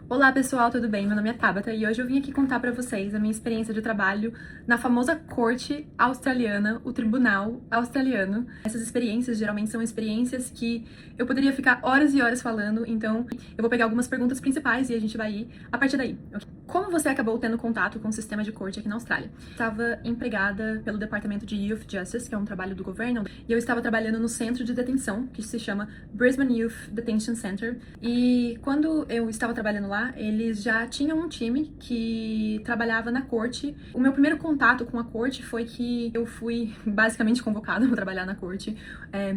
Olá pessoal, tudo bem? Meu nome é Tabata e hoje eu vim aqui contar pra vocês a minha experiência de trabalho na famosa corte australiana, o tribunal australiano. Essas experiências geralmente são experiências que eu poderia ficar horas e horas falando, então eu vou pegar algumas perguntas principais e a gente vai ir a partir daí. Ok? Como você acabou tendo contato com o sistema de corte aqui na Austrália? Estava empregada pelo Departamento de Youth Justice, que é um trabalho do governo, e eu estava trabalhando no centro de detenção, que se chama Brisbane Youth Detention Center. E quando eu estava trabalhando lá, eles já tinham um time que trabalhava na corte. O meu primeiro contato com a corte foi que eu fui basicamente convocada para trabalhar na corte.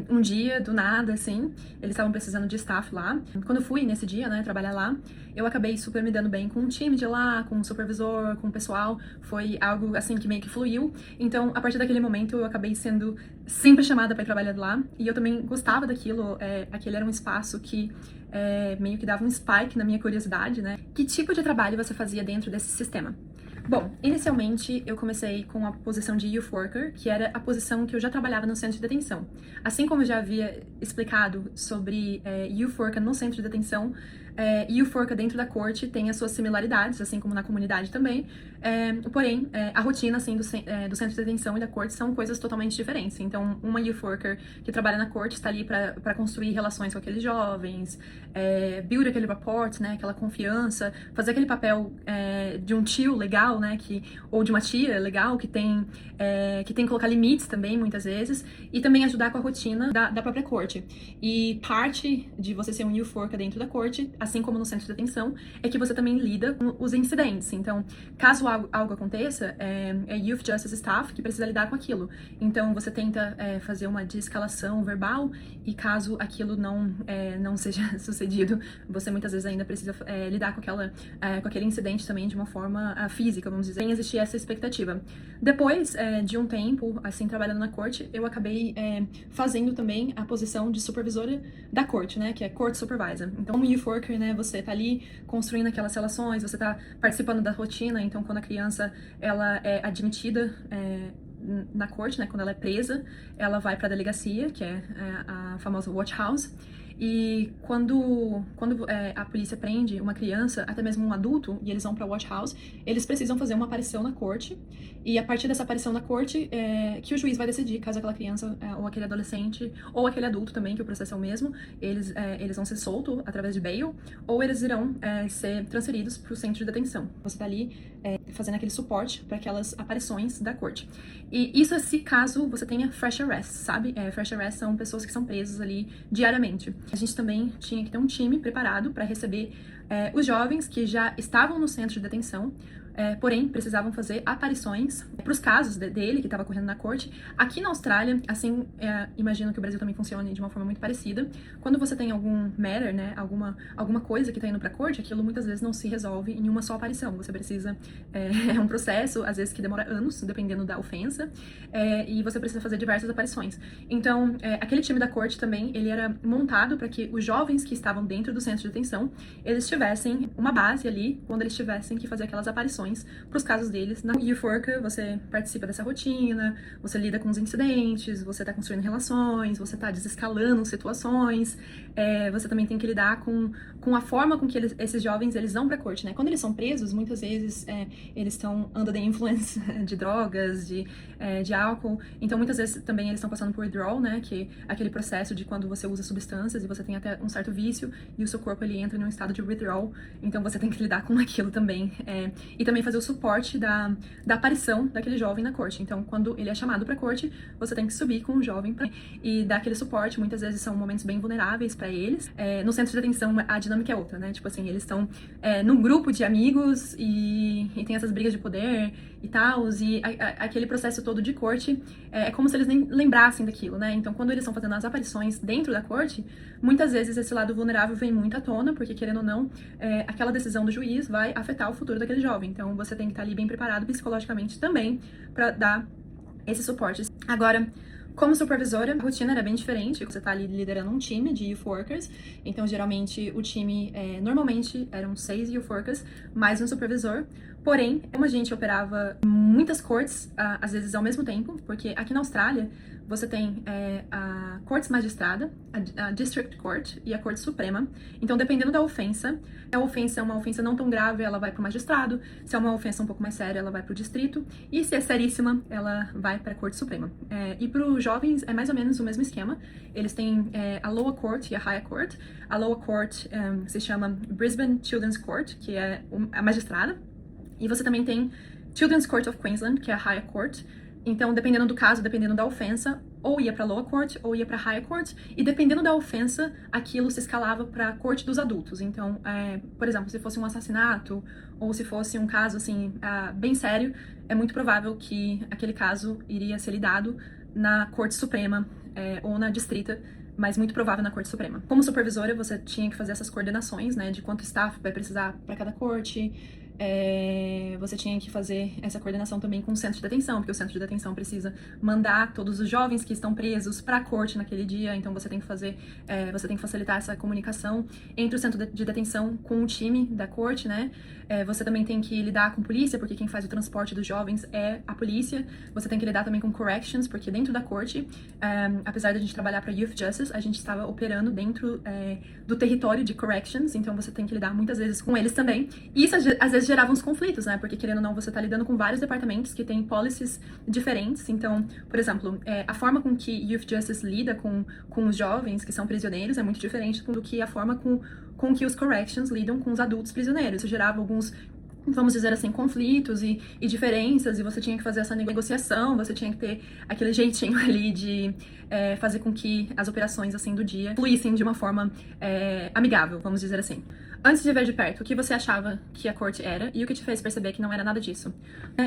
Um dia, do nada, assim, eles estavam precisando de staff lá. Quando eu fui nesse dia, né, trabalhar lá, eu acabei super me dando bem com o time de lá, com o supervisor, com o pessoal. Foi algo, assim, que meio que fluiu. Então, a partir daquele momento, eu acabei sendo sempre chamada para ir trabalhar lá. E eu também gostava daquilo. Aquele era um espaço que meio que dava um spike na minha curiosidade, né? Que tipo de trabalho você fazia dentro desse sistema? Bom, inicialmente eu comecei com a posição de Youth Worker, que era a posição que eu já trabalhava no centro de detenção. Assim como eu já havia explicado sobre Youth Worker no centro de detenção, Youth Worker dentro da corte tem as suas similaridades, assim como na comunidade também. Porém, a rotina assim, do centro de detenção e da corte são coisas totalmente diferentes. Então, uma Youth Worker que trabalha na corte está ali para construir relações com aqueles jovens, build aquele rapport, né, aquela confiança, fazer aquele papel de um tio legal, né, ou de uma tia legal, que tem que colocar limites também, muitas vezes, e também ajudar com a rotina da própria corte. E parte de você ser um Youth Worker dentro da corte, assim como no centro de detenção, é que você também lida com os incidentes. Então, caso algo aconteça, é Youth Justice Staff que precisa lidar com aquilo. Então, você tenta fazer uma desescalação verbal e caso aquilo não seja sucedido, você muitas vezes ainda precisa lidar com aquele incidente também de uma forma física, vamos dizer. Tem existir essa expectativa. Depois de um tempo, assim, trabalhando na corte, eu acabei fazendo também a posição de supervisora da corte, né, que é Court Supervisor. Então, como Youth Worker, né, você tá ali construindo aquelas relações, você tá participando da rotina, então quando a criança, ela é admitida na corte, né, quando ela é presa, ela vai para a delegacia, que é a famosa watch house. E quando a polícia prende uma criança, até mesmo um adulto, e eles vão pra watch house, eles precisam fazer uma aparição na corte, e a partir dessa aparição na corte, que o juiz vai decidir caso aquela criança, ou aquele adolescente, ou aquele adulto também, que o processo é o mesmo, eles vão ser soltos através de bail, ou eles irão ser transferidos pro centro de detenção. Você tá ali fazendo aquele suporte para aquelas aparições da corte. E isso se caso você tenha fresh arrest, sabe? Fresh arrest são pessoas que são presas ali diariamente. A gente também tinha que ter um time preparado para receber os jovens que já estavam no centro de detenção, porém precisavam fazer aparições para os casos dele, que estava correndo na corte. Aqui na Austrália, assim, imagino que o Brasil também funcione de uma forma muito parecida. Quando você tem algum matter, né, alguma coisa que está indo para a corte, aquilo muitas vezes não se resolve em uma só aparição. Você precisa, é um processo, às vezes que demora anos, dependendo da ofensa, e você precisa fazer diversas aparições. Então, aquele time da corte também, ele era montado para que os jovens que estavam dentro do centro de detenção, eles tivessem uma base ali, quando eles tivessem que fazer aquelas aparições para os casos deles. Na Youth Worker, você participa dessa rotina, você lida com os incidentes, você está construindo relações, você está desescalando situações, você também tem que lidar com a forma com que esses jovens eles vão para a corte, né? Quando eles são presos, muitas vezes eles estão under the influence de drogas, de álcool, então muitas vezes também eles estão passando por withdrawal, né? Que é aquele processo de quando você usa substâncias e você tem até um certo vício e o seu corpo ele entra em um estado de withdrawal, então você tem que lidar com aquilo também. E também fazer o suporte da aparição daquele jovem na corte. Então, quando ele é chamado pra corte, você tem que subir com o jovem e dar aquele suporte. Muitas vezes são momentos bem vulneráveis pra eles. No centro de detenção, a dinâmica é outra, né? Tipo assim, eles estão num grupo de amigos e tem essas brigas de poder e tal, e aquele processo todo de corte é como se eles nem lembrassem daquilo, né? Então, quando eles estão fazendo as aparições dentro da corte, muitas vezes esse lado vulnerável vem muito à tona, porque, querendo ou não, aquela decisão do juiz vai afetar o futuro daquele jovem. Então, você tem que estar ali bem preparado psicologicamente também para dar esse suporte. Agora, como supervisora, a rotina era bem diferente. Você tá ali liderando um time de Youth Workers, então geralmente o time, normalmente eram 6 Youth Workers, mais um supervisor. Porém, como a gente operava muitas cortes, às vezes ao mesmo tempo, porque aqui na Austrália, você tem a Cortes Magistrada, a District Court e a Corte Suprema. Então, dependendo da ofensa, se a ofensa é uma ofensa não tão grave, ela vai para o magistrado. Se é uma ofensa um pouco mais séria, ela vai para o distrito. E se é seríssima, ela vai para a Corte Suprema. E para os jovens, é mais ou menos o mesmo esquema. Eles têm a Lower Court e a Higher Court. A Lower Court se chama Brisbane Children's Court, que é a magistrada. E você também tem Children's Court of Queensland, que é a Higher Court. Então, dependendo do caso, dependendo da ofensa, ou ia para Lower Court ou ia para Higher Court, e dependendo da ofensa, aquilo se escalava para a Corte dos Adultos. Então, por exemplo, se fosse um assassinato ou se fosse um caso assim bem sério, é muito provável que aquele caso iria ser lidado na Corte Suprema ou na Distrita, mas muito provável na Corte Suprema. Como supervisora, você tinha que fazer essas coordenações, né, de quanto staff vai precisar para cada corte. Você tinha que fazer essa coordenação também com o centro de detenção, porque o centro de detenção precisa mandar todos os jovens que estão presos para a corte naquele dia, então você tem que facilitar essa comunicação entre o centro de detenção com o time da corte, né? Você também tem que lidar com polícia, porque quem faz o transporte dos jovens é a polícia. Você tem que lidar também com corrections, porque dentro da corte, apesar de a gente trabalhar para Youth Justice, a gente estava operando dentro do território de corrections, então você tem que lidar muitas vezes com eles também. E isso às vezes gerava uns conflitos, né? Porque, querendo ou não, você tá lidando com vários departamentos que têm policies diferentes. Então, por exemplo, a forma com que Youth Justice lida com os jovens que são prisioneiros é muito diferente do que a forma com que os corrections lidam com os adultos prisioneiros. Isso gerava alguns, vamos dizer assim, conflitos e diferenças, e você tinha que fazer essa negociação, você tinha que ter aquele jeitinho ali de fazer com que as operações, assim, do dia fluíssem de uma forma amigável, vamos dizer assim. Antes de ver de perto, o que você achava que a corte era e o que te fez perceber que não era nada disso?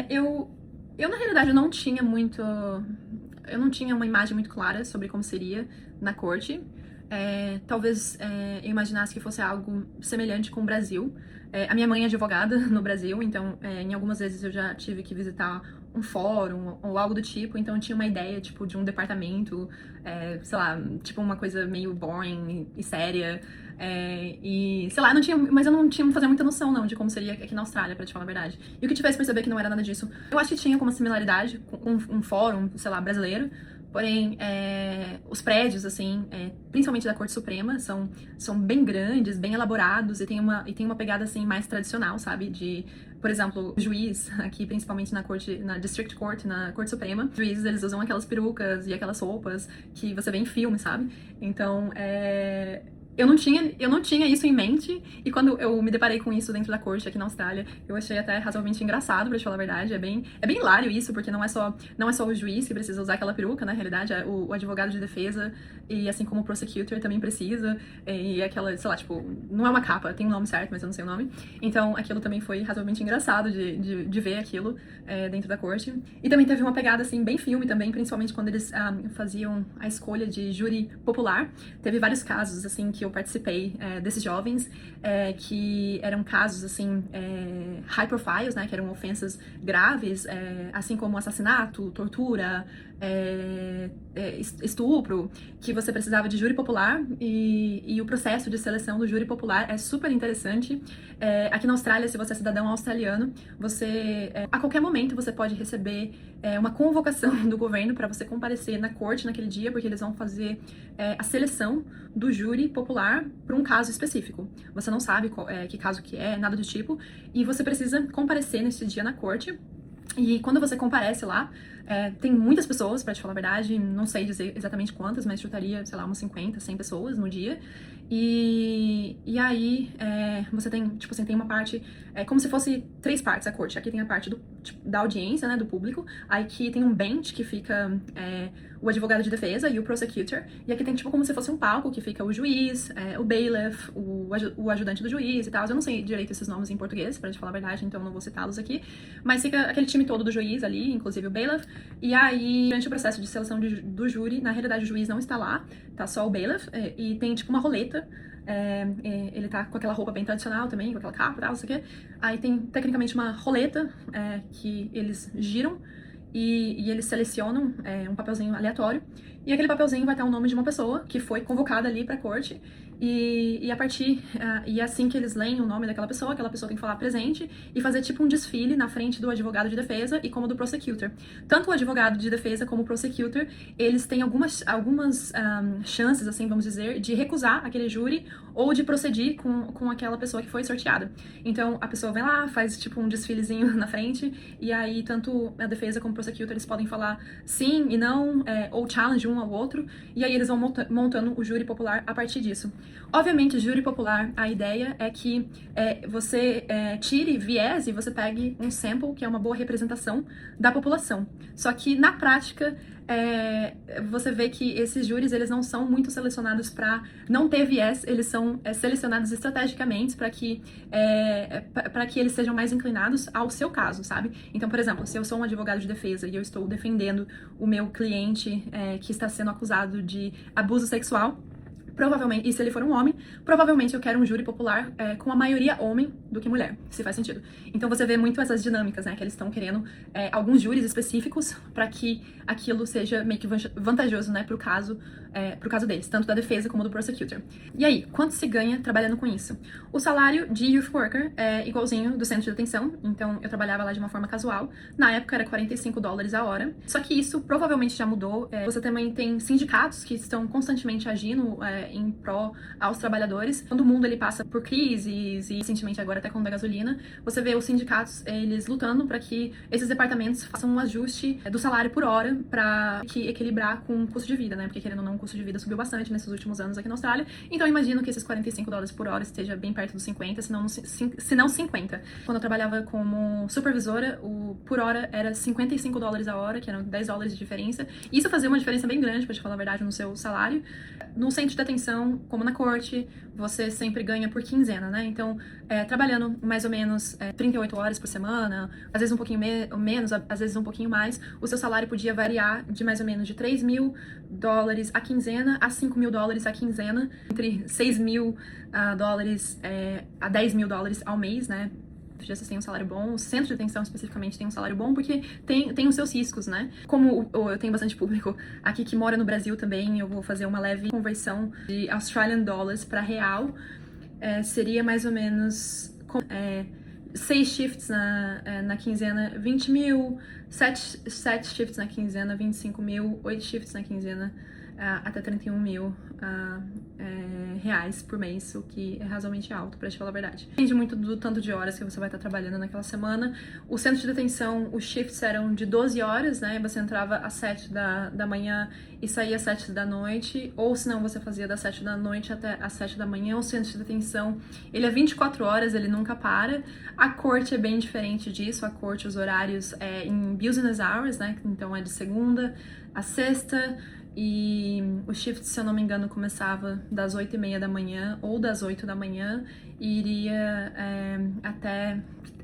Eu na realidade, não tinha uma imagem muito clara sobre como seria na corte. Talvez eu imaginasse que fosse algo semelhante com o Brasil. A minha mãe é advogada no Brasil, então em algumas vezes eu já tive que visitar um fórum ou algo do tipo, então eu tinha uma ideia, tipo, de um departamento, sei lá, tipo uma coisa meio boring e séria. E, sei lá, mas eu não tinha fazer muita noção, não, de como seria aqui na Austrália, pra te falar a verdade. E o que te fez perceber que não era nada disso? Eu acho que tinha como similaridade com um fórum, sei lá, brasileiro. Porém, os prédios, assim, principalmente da Corte Suprema, são bem grandes, bem elaborados e tem uma pegada, assim, mais tradicional, sabe? Por exemplo, o juiz, aqui principalmente na District Court, na Corte Suprema, os juízes, eles usam aquelas perucas e aquelas roupas que você vê em filme, sabe? Então, eu não tinha isso em mente, e quando eu me deparei com isso dentro da corte aqui na Austrália, eu achei até razoavelmente engraçado, pra te falar a verdade. É bem hilário isso, porque não é só o juiz que precisa usar aquela peruca, na realidade, o advogado de defesa, e assim como o prosecutor também precisa, e aquela, sei lá, tipo, não é uma capa, tem um nome certo, mas eu não sei o nome. Então, aquilo também foi razoavelmente engraçado de ver aquilo dentro da corte. E também teve uma pegada, assim, bem filme também, principalmente quando eles faziam a escolha de júri popular. Teve vários casos, assim, que eu participei desses jovens, que eram casos, assim, high profiles, né, que eram ofensas graves, assim como assassinato, tortura, estupro, que você precisava de júri popular, e o processo de seleção do júri popular é super interessante. Aqui na Austrália, se você é cidadão australiano, a qualquer momento você pode receber uma convocação do governo para você comparecer na corte naquele dia, porque eles vão fazer a seleção do júri popular para um caso específico. Você não sabe que caso que é, nada do tipo, e você precisa comparecer nesse dia na corte. E quando você comparece lá, tem muitas pessoas, pra te falar a verdade, não sei dizer exatamente quantas, mas chutaria, sei lá, umas 50, 100 pessoas no dia. E aí, você tem, tipo assim, tem uma parte, como se fosse 3 partes a corte. Aqui tem a parte da audiência, né, do público. Aí aqui tem um bench que fica o advogado de defesa e o prosecutor. E aqui tem, tipo, como se fosse um palco que fica o juiz, o bailiff, o ajudante do juiz e tal. Eu não sei direito esses nomes em português, pra te falar a verdade, então eu não vou citá-los aqui. Mas fica aquele time todo do juiz ali, inclusive o bailiff. E aí, durante o processo de seleção do júri, na realidade o juiz não está lá, tá só o bailiff, e tem, tipo, uma roleta. Ele tá com aquela roupa bem tradicional também, com aquela capa e tal, não sei o quê. Aí tem, tecnicamente, uma roleta que eles giram e eles selecionam um papelzinho aleatório. E aquele papelzinho vai ter o nome de uma pessoa que foi convocada ali pra corte. E a partir, e assim que eles leem o nome daquela pessoa, aquela pessoa tem que falar presente e fazer tipo um desfile na frente do advogado de defesa e como do prosecutor. Tanto o advogado de defesa como o prosecutor, eles têm algumas chances, assim, vamos dizer, de recusar aquele júri ou de proceder com aquela pessoa que foi sorteada. Então, a pessoa vai lá, faz tipo um desfilezinho na frente, e aí tanto a defesa como o prosecutor, eles podem falar sim e não, ou challenge um ao outro, e aí eles vão montando o júri popular a partir disso. Obviamente, júri popular, a ideia é que você tire viés e você pegue um sample, que é uma boa representação da população. Só que, na prática, você vê que esses júris, eles não são muito selecionados para não ter viés, eles são selecionados estrategicamente para que eles sejam mais inclinados ao seu caso, sabe? Então, por exemplo, se eu sou um advogado de defesa e eu estou defendendo o meu cliente que está sendo acusado de abuso sexual, provavelmente, e se ele for um homem, provavelmente eu quero um júri popular com a maioria homem do que mulher, se faz sentido. Então você vê muito essas dinâmicas, né, que eles estão querendo alguns júris específicos para que aquilo seja meio que vantajoso, né, pro caso deles, tanto da defesa como do prosecutor. E aí, quanto se ganha trabalhando com isso? O salário de youth worker é igualzinho do centro de detenção, então eu trabalhava lá de uma forma casual, na época era $45 a hora, só que isso provavelmente já mudou. Você também tem sindicatos que estão constantemente agindo em pró aos trabalhadores. Quando o mundo ele passa por crises e recentemente agora até com a gasolina, você vê os sindicatos eles lutando para que esses departamentos façam um ajuste do salário por hora para equilibrar com o custo de vida, né? Porque querendo ou não, o custo de vida subiu bastante nesses últimos anos aqui na Austrália. Então eu imagino que esses $45 por hora esteja bem perto dos 50, se não 50. Quando eu trabalhava como supervisora, o por hora era $55 a hora, que eram $10 de diferença. E isso fazia uma diferença bem grande, pra te falar a verdade, no seu salário. No centro de detenção, como na corte, você sempre ganha por quinzena, né? Então, trabalhando mais ou menos 38 horas por semana, às vezes um pouquinho menos, às vezes um pouquinho mais, o seu salário podia variar de mais ou menos de $3.000 a quinzena a $5.000 a quinzena, entre $6.000 a $10.000 ao mês, né? Vocês têm um salário bom, o centro de detenção especificamente tem um salário bom, porque tem os seus riscos, né? Como eu tenho bastante público aqui que mora no Brasil também, eu vou fazer uma leve conversão de Australian Dollars para real, seria mais ou menos 6 shifts na quinzena, 20 mil, 7 shifts na quinzena, 25 mil, 8 shifts na quinzena, até 31 mil reais por mês, o que é razoavelmente alto, pra te falar a verdade. Depende muito do tanto de horas que você vai estar trabalhando naquela semana. O centro de detenção, os shifts eram de 12 horas, né? Você entrava às 7 da manhã e saía às 7 da noite, ou se não, você fazia das 7 da noite até às 7 da manhã. O centro de detenção, ele é 24 horas, ele nunca para. A corte é bem diferente disso. A corte, os horários em business hours, né? Então é de segunda a sexta. E o shift, se eu não me engano, começava das 8h30 da manhã ou das 8 da manhã e iria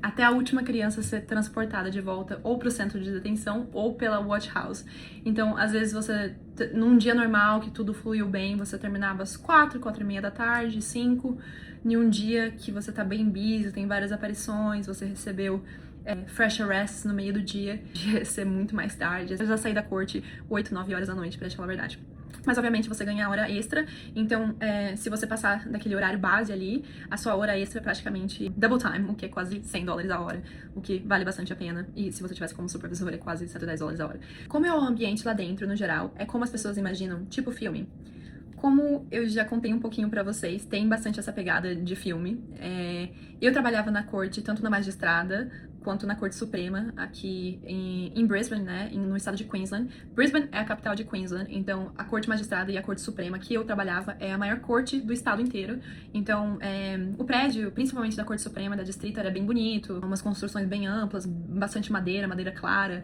até a última criança ser transportada de volta ou para o centro de detenção ou pela watch house. Então, às vezes você, num dia normal que tudo fluiu bem, você terminava às 4h30 da tarde, 5. Em um dia que você tá bem busy, tem várias aparições, você recebeu fresh arrests no meio do dia, ia ser muito mais tarde. Eu já saí da corte 8, 9 horas da noite, pra te falar a verdade. Mas, obviamente, você ganha hora extra, então, se você passar daquele horário base ali, a sua hora extra é praticamente double time, o que é quase $100 a hora, o que vale bastante a pena, e se você tivesse como supervisor, é quase $110 a hora. Como é o ambiente lá dentro, no geral, é como as pessoas imaginam, tipo filme. Como eu já contei um pouquinho pra vocês, tem bastante essa pegada de filme. Eu trabalhava na corte, tanto na magistrada, quanto na Corte Suprema, aqui em Brisbane, né, no estado de Queensland. Brisbane é a capital de Queensland, então a Corte Magistrada e a Corte Suprema, que eu trabalhava, é a maior corte do estado inteiro. Então, o prédio, principalmente da Corte Suprema, da Distrito, era bem bonito, umas construções bem amplas, bastante madeira, madeira clara.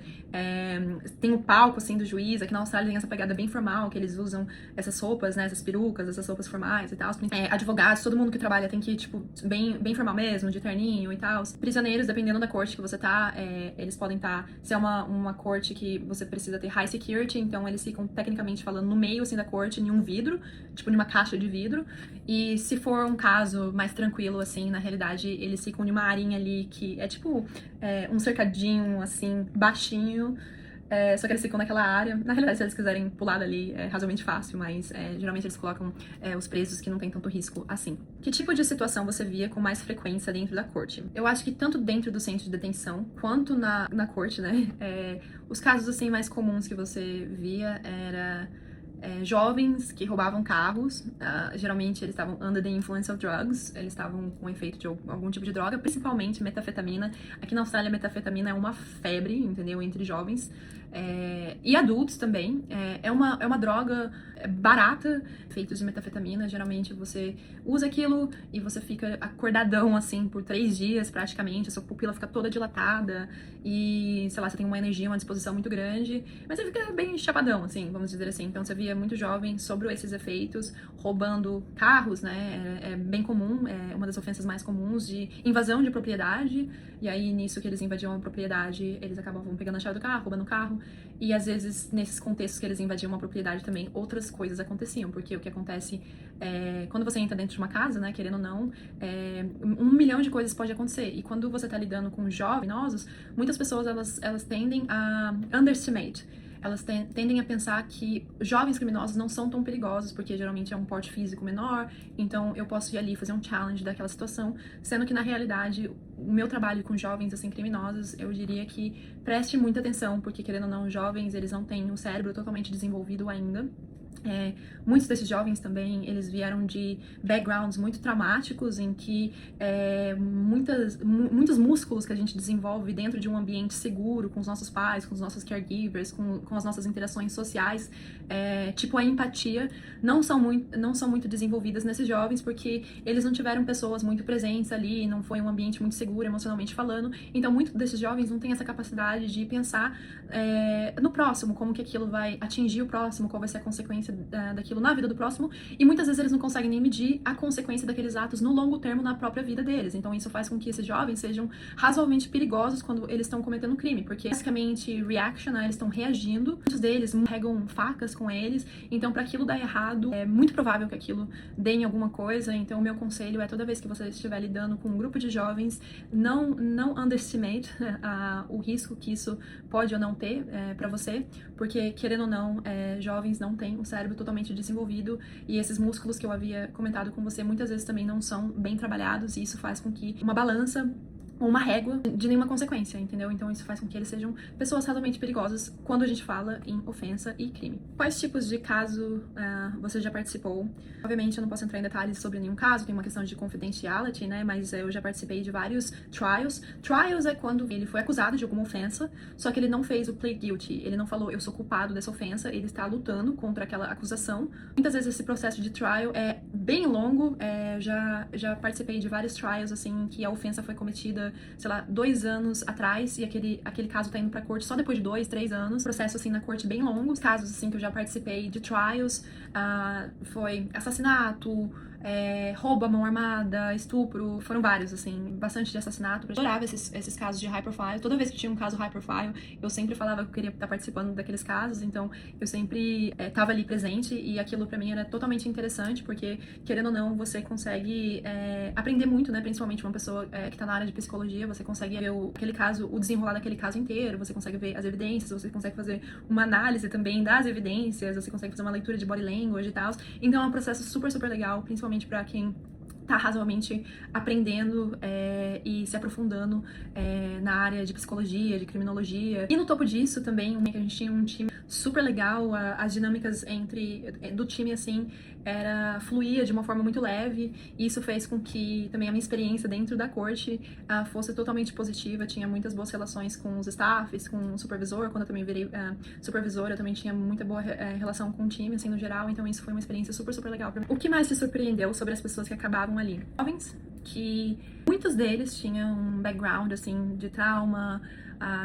Tem o palco, assim, do juiz. Aqui na Austrália tem essa pegada bem formal, que eles usam essas roupas, né, essas perucas, essas roupas formais e tal. Advogados, todo mundo que trabalha tem que ir, tipo, bem formal mesmo, de terninho e tal. Prisioneiros, dependendo da corte que você tá, eles podem estar, se é uma corte que você precisa ter high security, então eles ficam tecnicamente falando no meio, assim, da corte, em um vidro, tipo, numa caixa de vidro, e se for um caso mais tranquilo, assim, na realidade, eles ficam numa arinha ali que é tipo um cercadinho, assim, baixinho, só que eles ficam naquela área. Na realidade, se eles quiserem pular dali, é razoavelmente fácil, mas geralmente eles colocam os presos que não tem tanto risco assim. Que tipo de situação você via com mais frequência dentro da corte? Eu acho que tanto dentro do centro de detenção, quanto na corte, né? Os casos, assim, mais comuns que você via era jovens que roubavam carros. Geralmente eles estavam under the influence of drugs, eles estavam com efeito de algum tipo de droga, principalmente metafetamina. Aqui na Austrália, metafetamina é uma febre, entendeu? Entre jovens. E adultos também. É uma droga barata, feitos de metafetamina. Geralmente você usa aquilo e você fica acordadão, assim, por 3 dias, praticamente. A sua pupila fica toda dilatada e, sei lá, você tem uma energia, uma disposição muito grande. Mas você fica bem chapadão, assim, vamos dizer assim. Então você via muito jovem sobre esses efeitos, roubando carros, né? É bem comum, é uma das ofensas mais comuns de invasão de propriedade. E aí, nisso que eles invadiam a propriedade, eles acabavam pegando a chave do carro, roubando o carro. E às vezes, nesses contextos que eles invadiam uma propriedade também, outras coisas aconteciam. Porque o que acontece quando você entra dentro de uma casa, né, querendo ou não, 1 milhão de coisas pode acontecer. E quando você tá lidando com jovens, muitas pessoas, elas tendem a underestimate. Elas tendem a pensar que jovens criminosos não são tão perigosos, porque geralmente é um porte físico menor, então eu posso ir ali fazer um challenge daquela situação, sendo que na realidade o meu trabalho com jovens assim criminosos, eu diria que preste muita atenção, porque querendo ou não, jovens, eles não têm o cérebro totalmente desenvolvido ainda. Muitos desses jovens também, eles vieram de backgrounds muito traumáticos, em que muitos músculos que a gente desenvolve dentro de um ambiente seguro, com os nossos pais, com os nossos caregivers, com as nossas interações sociais, tipo a empatia, não são muito desenvolvidas nesses jovens, porque eles não tiveram pessoas muito presentes ali, não foi um ambiente muito seguro emocionalmente falando, então muitos desses jovens não têm essa capacidade de pensar no próximo, como que aquilo vai atingir o próximo, qual vai ser a consequência daquilo na vida do próximo, e muitas vezes eles não conseguem nem medir a consequência daqueles atos no longo termo na própria vida deles. Então isso faz com que esses jovens sejam razoavelmente perigosos quando eles estão cometendo um crime, porque basicamente reaction, né, eles estão reagindo, muitos deles carregam facas com eles, então para aquilo dar errado, é muito provável que aquilo dê em alguma coisa. Então o meu conselho é, toda vez que você estiver lidando com um grupo de jovens, não underestimate o risco que isso pode ou não ter para você, porque querendo ou não, jovens não têm um cérebro totalmente desenvolvido, e esses músculos que eu havia comentado com você muitas vezes também não são bem trabalhados, e isso faz com que uma balança ou uma régua de nenhuma consequência, entendeu? Então isso faz com que eles sejam pessoas razoavelmente perigosas quando a gente fala em ofensa e crime. Quais tipos de caso você já participou? Obviamente eu não posso entrar em detalhes sobre nenhum caso, tem uma questão de confidentiality, né? Mas eu já participei de vários trials. Trials é quando ele foi acusado de alguma ofensa, só que ele não fez o plead guilty, ele não falou eu sou culpado dessa ofensa, ele está lutando contra aquela acusação. Muitas vezes esse processo de trial é bem longo, já participei de vários trials, assim, que a ofensa foi cometida, sei lá, 2 anos atrás, e aquele caso tá indo pra corte só depois de 2, 3 anos. Processo, assim, na corte bem longo. Os casos, assim, que eu já participei de trials, foi assassinato, roubo à mão armada, estupro, foram vários, assim, bastante de assassinato. Eu adorava esses casos de high profile. Toda vez que tinha um caso high profile, eu sempre falava que eu queria estar participando daqueles casos, então eu sempre tava ali presente, e aquilo pra mim era totalmente interessante, porque, querendo ou não, você consegue aprender muito, né, principalmente uma pessoa que tá na área de psicologia, você consegue ver aquele caso, o desenrolar daquele caso inteiro, você consegue ver as evidências, você consegue fazer uma análise também das evidências, você consegue fazer uma leitura de body language e tal. Então é um processo super, super legal, principalmente pra quem tá razoavelmente aprendendo e se aprofundando na área de psicologia, de criminologia. E no topo disso também, a gente tinha um time super legal, as dinâmicas do time, assim, fluía de uma forma muito leve, e isso fez com que também a minha experiência dentro da corte fosse totalmente positiva. Tinha muitas boas relações com os staffs, com o supervisor. Quando eu também virei supervisora, eu também tinha muita boa relação com o time, assim, no geral, então isso foi uma experiência super, super legal pra mim. O que mais te surpreendeu sobre as pessoas que acabavam ali? Jovens, que muitos deles tinham um background, assim, de trauma,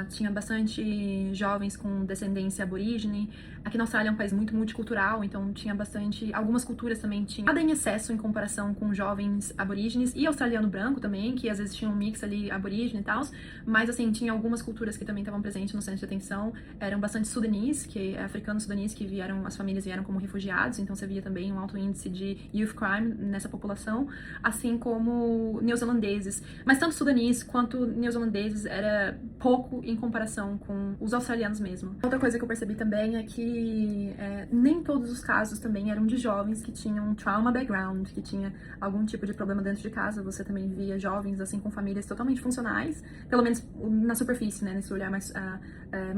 tinha bastante jovens com descendência aborígene. Aqui na Austrália é um país muito multicultural, então tinha bastante... Algumas culturas também tinham nada em excesso em comparação com jovens aborígenes, e australiano branco também, que às vezes tinha um mix ali aborígene e tal, mas assim, tinha algumas culturas que também estavam presentes no centro de atenção. Eram bastante sudanis, africanos sudanis, que as famílias vieram como refugiados, então você via também um alto índice de youth crime nessa população, assim como neozelandeses. Mas tanto sudanis quanto neozelandeses era pouco pouco em comparação com os australianos mesmo. Outra coisa que eu percebi também é que nem todos os casos também eram de jovens que tinham trauma background, que tinha algum tipo de problema dentro de casa. Você também via jovens, assim, com famílias totalmente funcionais, pelo menos na superfície, né, nesse olhar mais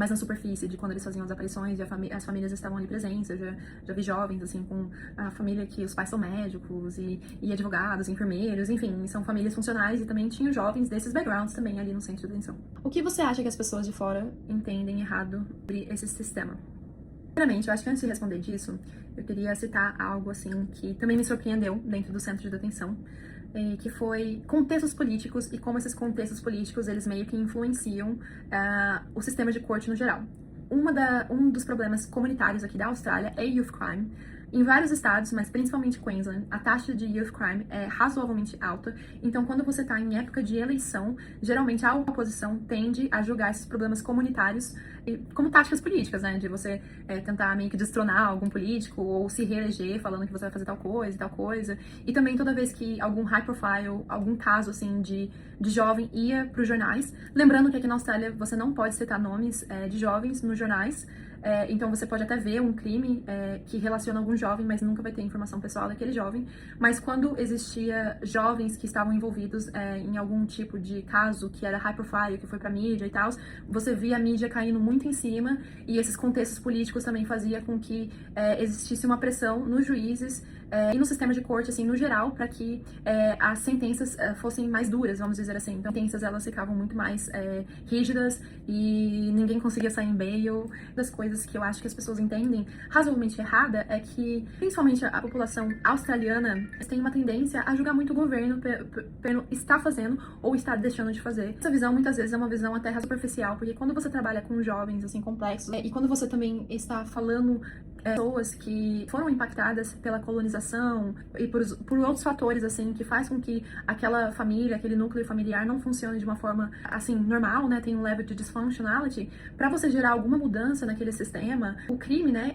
na superfície de quando eles faziam as aparições e as famílias estavam ali presentes. Eu já vi jovens, assim, com a família que os pais são médicos e advogados, enfermeiros, enfim, são famílias funcionais, e também tinha jovens desses backgrounds também ali no centro de atenção. O que você acha que as pessoas de fora entendem errado sobre esse sistema? Primeiramente, eu acho que antes de responder disso, eu queria citar algo, assim, que também me surpreendeu dentro do centro de detenção, que foi contextos políticos e como esses contextos políticos, eles meio que influenciam o sistema de corte no geral. Um dos problemas comunitários aqui da Austrália é youth crime. Em vários estados, mas principalmente Queensland, a taxa de youth crime é razoavelmente alta. Então, quando você está em época de eleição, geralmente a oposição tende a julgar esses problemas comunitários como táticas políticas, né? De você tentar meio que destronar algum político ou se reeleger falando que você vai fazer tal coisa e tal coisa. E também toda vez que algum high profile, algum caso assim de jovem ia para os jornais, lembrando que aqui na Austrália você não pode citar nomes de jovens nos jornais. Então você pode até ver um crime que relaciona algum jovem, mas nunca vai ter informação pessoal daquele jovem. Mas quando existia jovens que estavam envolvidos em algum tipo de caso que era high profile, que foi pra mídia e tal, você via a mídia caindo muito em cima, e esses contextos políticos também fazia com que existisse uma pressão nos juízes e no sistema de corte, assim, no geral, para que as sentenças fossem mais duras, vamos dizer assim. Então, as sentenças, elas ficavam muito mais rígidas e ninguém conseguia sair em bail. Das coisas que eu acho que as pessoas entendem razoavelmente errada é que, principalmente a população australiana, tem uma tendência a julgar muito o governo pelo estar fazendo ou estar deixando de fazer. Essa visão, muitas vezes, é uma visão até superficial, porque quando você trabalha com jovens, assim, complexos, e quando você também está falando pessoas que foram impactadas pela colonização e por outros fatores, assim, que faz com que aquela família, aquele núcleo familiar não funcione de uma forma, assim, normal, né, tem um level de dysfunctionality, para você gerar alguma mudança naquele sistema, o crime, né,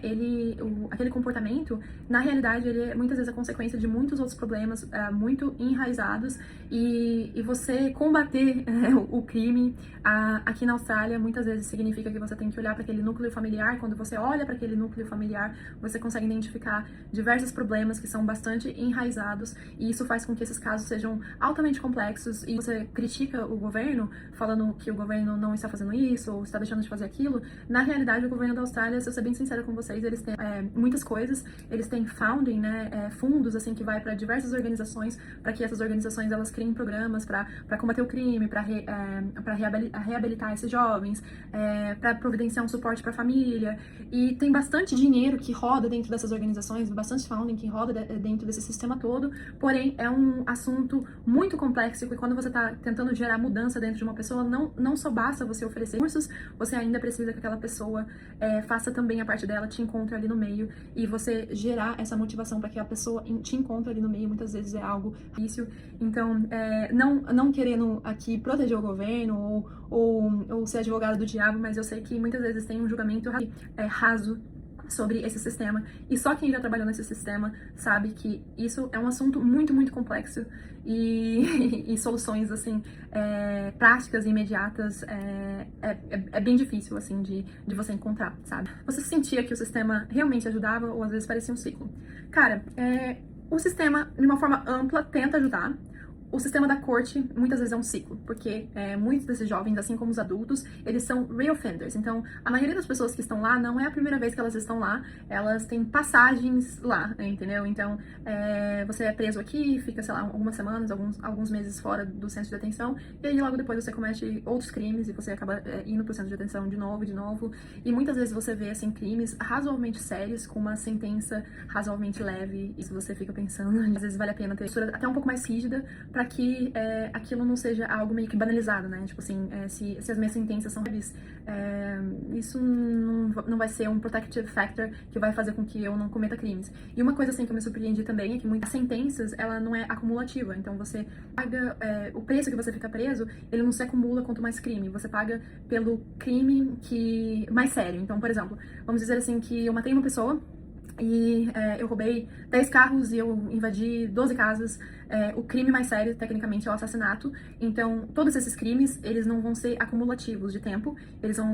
aquele comportamento, na realidade, ele é muitas vezes a consequência de muitos outros problemas muito enraizados, e você combater o crime aqui na Austrália, muitas vezes significa que você tem que olhar para aquele núcleo familiar. Quando você olha para aquele núcleo familiar, você consegue identificar diversos problemas que são bastante enraizados, e isso faz com que esses casos sejam altamente complexos, e você critica o governo, falando que o governo não está fazendo isso, ou está deixando de fazer aquilo. Na realidade, o governo da Austrália, se eu ser bem sincera com vocês, eles têm muitas coisas, eles têm funding, né, fundos, assim, que vai para diversas organizações, para que essas organizações, elas criem programas para combater o crime, para reabilitar esses jovens, para providenciar um suporte para a família, e tem bastante dinheiro que roda dentro dessas organizações, bastante funding que roda dentro desse sistema todo, porém é um assunto muito complexo, e quando você está tentando gerar mudança dentro de uma pessoa, não só basta você oferecer recursos, você ainda precisa que aquela pessoa faça também a parte dela, te encontre ali no meio, e você gerar essa motivação para que a pessoa te encontre ali no meio, muitas vezes é algo difícil. Então, não querendo aqui proteger o governo ou ser advogado do diabo, mas eu sei que muitas vezes tem um julgamento raso sobre esse sistema, e só quem já trabalhou nesse sistema sabe que isso é um assunto muito, muito complexo, e soluções, assim, práticas e imediatas é bem difícil, assim, de você encontrar, sabe? Você sentia que o sistema realmente ajudava, ou às vezes parecia um ciclo? Cara, o sistema, de uma forma ampla, tenta ajudar. O sistema da corte, muitas vezes, é um ciclo, porque muitos desses jovens, assim como os adultos, eles são reoffenders. Então, a maioria das pessoas que estão lá, não é a primeira vez que elas estão lá, elas têm passagens lá, entendeu? Então, você é preso aqui, fica, sei lá, algumas semanas, alguns meses fora do centro de detenção, e aí logo depois você comete outros crimes e você acaba indo pro centro de detenção de novo, e muitas vezes você vê, assim, crimes razoavelmente sérios, com uma sentença razoavelmente leve, e se você fica pensando, às vezes vale a pena ter postura até um pouco mais rígida, para que aquilo não seja algo meio que banalizado, né? Tipo assim, se as minhas sentenças são leves, isso não vai ser um protective factor que vai fazer com que eu não cometa crimes. E uma coisa, assim, que eu me surpreendi também é que muitas sentenças, ela não é acumulativa. Então, você paga... o preço que você fica preso, ele não se acumula quanto mais crime. Você paga pelo crime mais sério. Então, por exemplo, vamos dizer assim que eu matei uma pessoa, e eu roubei 10 carros e eu invadi 12 casas, o crime mais sério, tecnicamente, é o assassinato. Então, todos esses crimes, eles não vão ser acumulativos de tempo.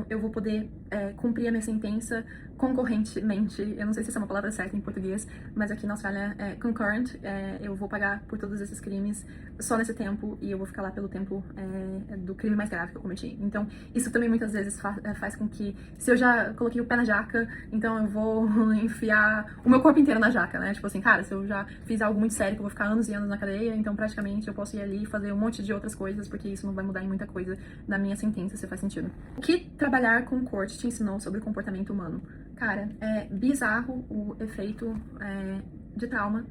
Eu vou poder cumprir a minha sentença concorrentemente. Eu não sei se essa é uma palavra certa em português, mas aqui na Austrália é concurrent. Eu vou pagar por todos esses crimes só nesse tempo e eu vou ficar lá pelo tempo do crime mais grave que eu cometi. Então, isso também muitas vezes faz com que, se eu já coloquei o pé na jaca, então eu vou enfiar o meu corpo inteiro na jaca, né? Tipo assim, cara, se eu já fiz algo muito sério que eu vou ficar anos e anos na cadeia, então praticamente eu posso ir ali e fazer um monte de outras coisas, porque isso não vai mudar em muita coisa da minha sentença, se faz sentido. O que trabalhar com corte te ensinou sobre o comportamento humano? Cara, é bizarro o efeito de trauma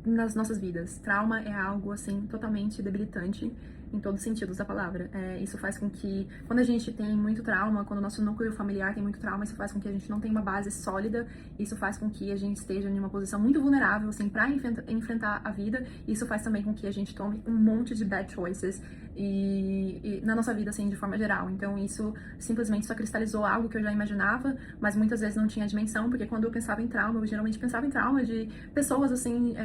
nas nossas vidas. Trauma é algo, assim, totalmente debilitante em todos os sentidos da palavra. Isso faz com que, quando a gente tem muito trauma, quando o nosso núcleo familiar tem muito trauma, isso faz com que a gente não tenha uma base sólida, isso faz com que a gente esteja em uma posição muito vulnerável, assim, pra enfrentar a vida. Isso faz também com que a gente tome um monte de bad choices e na nossa vida, assim, de forma geral. Então, isso simplesmente só cristalizou algo que eu já imaginava, mas muitas vezes não tinha dimensão, porque quando eu pensava em trauma, eu geralmente pensava em trauma de pessoas, assim,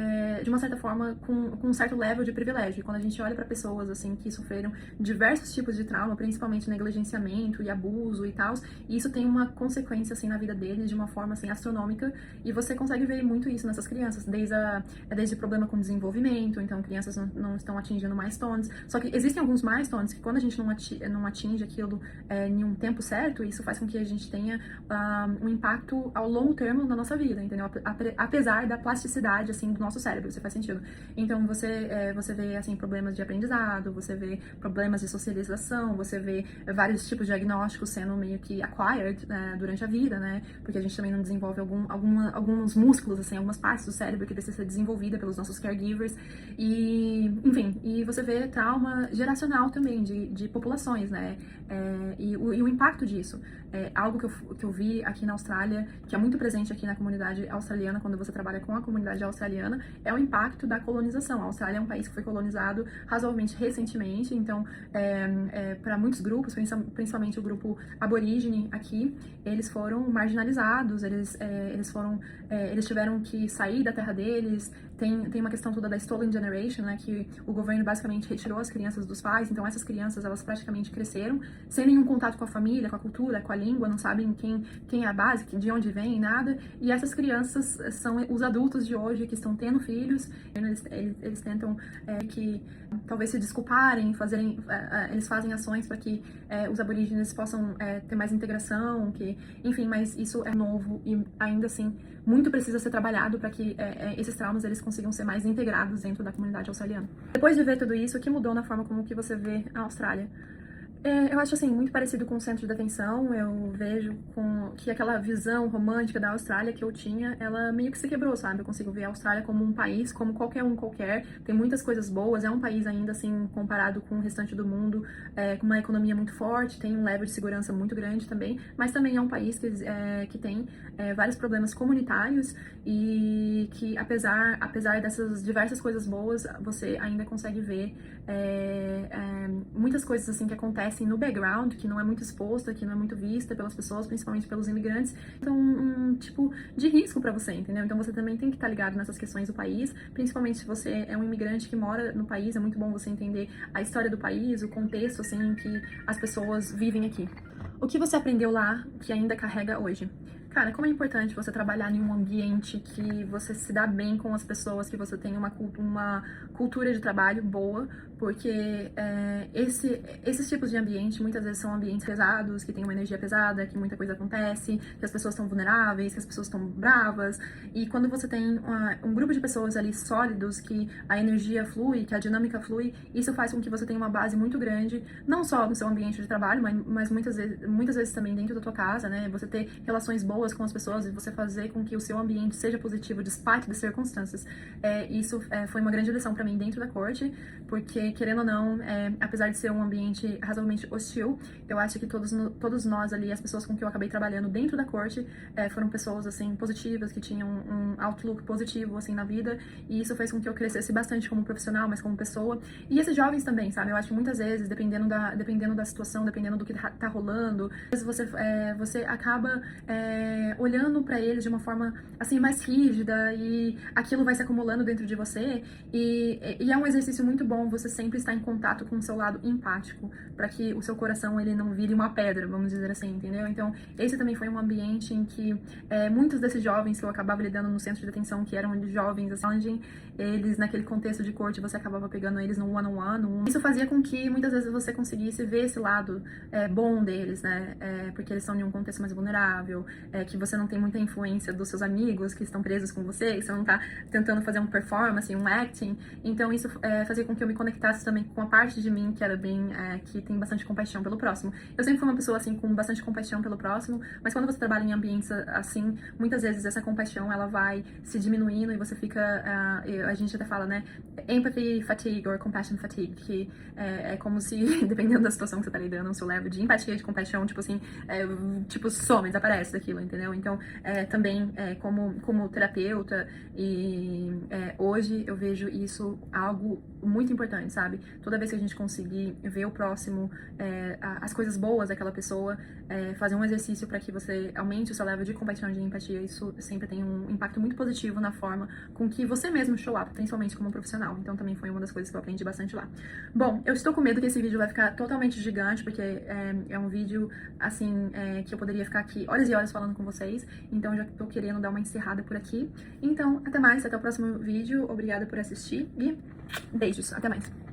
de uma certa forma, com um certo level de privilégio. E quando a gente olha pra pessoas, assim, que sofreram diversos tipos de trauma, principalmente negligenciamento e abuso e tal, e isso tem uma consequência, assim, na vida deles de uma forma, assim, astronômica, e você consegue ver muito isso nessas crianças, desde problema com desenvolvimento, então crianças não estão atingindo milestones, só que existem alguns milestones que quando a gente não atinge aquilo em um tempo certo, isso faz com que a gente tenha um impacto ao longo termo na nossa vida, entendeu? Apesar da plasticidade, assim, do nosso cérebro, isso faz sentido. Então, você vê, assim, problemas de aprendizado, você vê problemas de socialização, você vê vários tipos de diagnósticos sendo meio que acquired durante a vida, né? Porque a gente também não desenvolve alguns músculos, assim, algumas partes do cérebro que precisa ser desenvolvida pelos nossos caregivers. E, enfim, e você vê trauma geracional também, de populações, né? E o impacto disso. Algo que eu vi aqui na Austrália, que é muito presente aqui na comunidade australiana, quando você trabalha com a comunidade australiana, é o impacto da colonização. A Austrália é um país que foi colonizado razoavelmente recentemente, então, para muitos grupos, principalmente o grupo aborígene aqui, eles foram marginalizados, eles tiveram que sair da terra deles. Tem uma questão toda da Stolen Generation, né, que o governo basicamente retirou as crianças dos pais, então essas crianças, elas praticamente cresceram sem nenhum contato com a família, com a cultura, com a língua, não sabem quem é a base, de onde vem, nada, e essas crianças são os adultos de hoje que estão tendo filhos, eles tentam que talvez se desculparem, eles fazem ações para que os aborígenes possam ter mais integração, enfim, mas isso é novo e ainda assim muito precisa ser trabalhado para que esses traumas eles consigam ser mais integrados dentro da comunidade australiana. Depois de ver tudo isso, o que mudou na forma como que você vê a Austrália? Eu acho, assim, muito parecido com o centro de atenção. Eu vejo que aquela visão romântica da Austrália que eu tinha, ela meio que se quebrou, sabe? Eu consigo ver a Austrália como um país, como qualquer um qualquer. Tem muitas coisas boas, é um país ainda, assim, comparado com o restante do mundo, com uma economia muito forte, tem um level de segurança muito grande também, mas também é um país que tem vários problemas comunitários e que, apesar dessas diversas coisas boas, você ainda consegue ver muitas coisas, assim, que acontecem no background, que não é muito exposta, que não é muito vista pelas pessoas, principalmente pelos imigrantes. Então, um tipo de risco pra você, entendeu? Então, você também tem que estar ligado nessas questões do país, principalmente se você é um imigrante que mora no país, é muito bom você entender a história do país, o contexto, assim, em que as pessoas vivem aqui. O que você aprendeu lá que ainda carrega hoje? Cara, como é importante você trabalhar em um ambiente que você se dá bem com as pessoas, que você tem uma cultura de trabalho boa, porque esses tipos de ambiente muitas vezes são ambientes pesados, que tem uma energia pesada, que muita coisa acontece, que as pessoas estão vulneráveis, que as pessoas estão bravas, e quando você tem um grupo de pessoas ali sólidos, que a energia flui, que a dinâmica flui, isso faz com que você tenha uma base muito grande, não só no seu ambiente de trabalho, mas muitas vezes também dentro da tua casa, né? Você ter relações boas com as pessoas e você fazer com que o seu ambiente seja positivo despite das circunstâncias. Isso foi uma grande lição pra mim dentro da corte, porque, querendo ou não, apesar de ser um ambiente razoavelmente hostil, eu acho que todos nós ali, as pessoas com que eu acabei trabalhando dentro da corte, foram pessoas, assim, positivas, que tinham um outlook positivo, assim, na vida, e isso fez com que eu crescesse bastante como profissional, mas como pessoa. E esses jovens também, sabe? Eu acho que muitas vezes, dependendo da situação, dependendo do que tá rolando, às vezes você acaba olhando pra eles de uma forma, assim, mais rígida, e aquilo vai se acumulando dentro de você, e é um exercício muito bom você sempre estar em contato com o seu lado empático, pra que o seu coração, ele não vire uma pedra, vamos dizer assim, entendeu? Então, esse também foi um ambiente em que muitos desses jovens que eu acabava lidando no centro de detenção, que eram jovens, assim, eles, naquele contexto de corte, você acabava pegando eles no one-on-one. Isso fazia com que, muitas vezes, você conseguisse ver esse lado bom deles, né? Porque eles estão em um contexto mais vulnerável, que você não tem muita influência dos seus amigos que estão presos com você, que você não tá tentando fazer um performance, um acting. Então, isso fazia com que eu me conectasse também com a parte de mim que era bem, que tem bastante compaixão pelo próximo. Eu sempre fui uma pessoa, assim, com bastante compaixão pelo próximo, mas quando você trabalha em ambientes assim, muitas vezes essa compaixão, ela vai se diminuindo e você fica, a gente até fala, né, empathy fatigue or compassion fatigue, que é como se, dependendo da situação que você tá lidando, o seu level de empatia e de compaixão, tipo assim, tipo, some, desaparece daquilo, entendeu? Então, também, como terapeuta, e hoje eu vejo isso algo muito importante, sabe? Toda vez que a gente conseguir ver o próximo, as coisas boas daquela pessoa, fazer um exercício para que você aumente o seu level de compaixão e de empatia, isso sempre tem um impacto muito positivo na forma com que você mesmo show up, principalmente como profissional. Então também foi uma das coisas que eu aprendi bastante lá. Bom, eu estou com medo que esse vídeo vai ficar totalmente gigante, porque é um vídeo, assim, que eu poderia ficar aqui horas e horas falando com vocês, então já tô querendo dar uma encerrada por aqui. Então, até mais, até o próximo vídeo, obrigada por assistir e beijos, até mais.